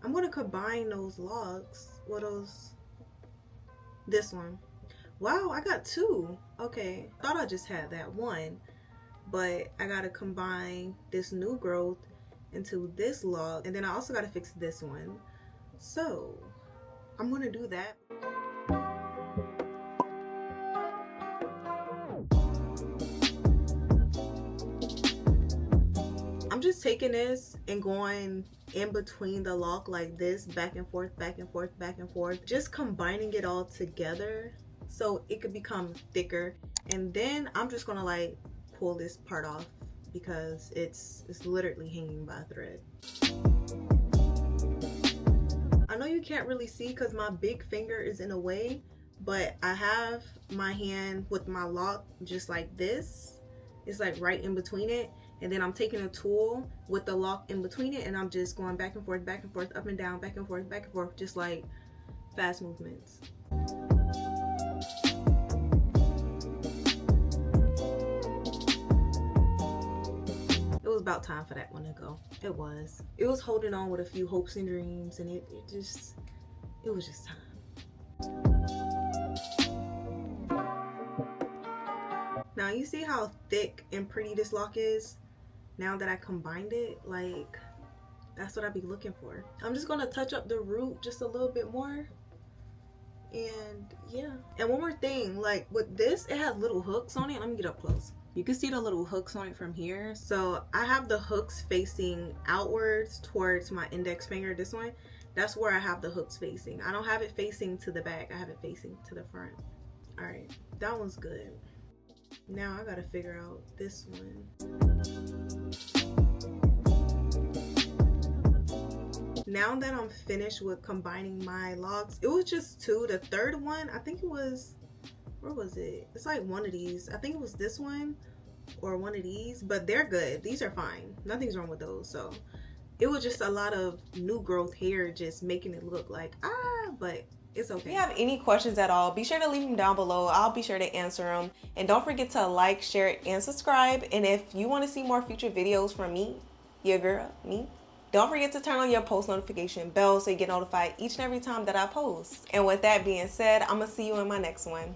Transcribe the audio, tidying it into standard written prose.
I'm gonna combine those locks with this one. Wow, I got two. Okay, thought I just had that one, but I gotta combine this new growth into this lock, and then I also gotta fix this one. So I'm gonna do that. I'm just taking this and going in between the lock like this, back and forth, back and forth, back and forth, just combining it all together so it could become thicker. And then I'm just gonna like pull this part off because it's literally hanging by a thread. I know you can't really see because my big finger is in the way, but I have my hand with my lock just like this. It's like right in between it, and then I'm taking a tool with the lock in between it, and I'm just going back and forth, up and down, back and forth, just like fast movements. It was about time for that one to go. It was holding on with a few hopes and dreams, and it was just time. Now you see how thick and pretty this lock is? Now that I combined it, like, that's what I be looking for. I'm just gonna touch up the root just a little bit more. And yeah. And one more thing, like with this, it has little hooks on it. Let me get up close. You can see the little hooks on it from here. So I have the hooks facing outwards towards my index finger, this one. That's where I have the hooks facing. I don't have it facing to the back. I have it facing to the front. All right, that one's good. Now I gotta figure out this one. Now that I'm finished with combining my locks, it was just two. The third one, I think it was, where was it? It's like one of these. I think it was this one or one of these, but they're good. These are fine. Nothing's wrong with those. So it was just a lot of new growth hair just making it look like, but it's okay. If you have any questions at all, be sure to leave them down below. I'll be sure to answer them. And don't forget to like, share, and subscribe. And if you want to see more future videos from me, your girl, me, don't forget to turn on your post notification bell so you get notified each and every time that I post. And with that being said, I'm gonna see you in my next one.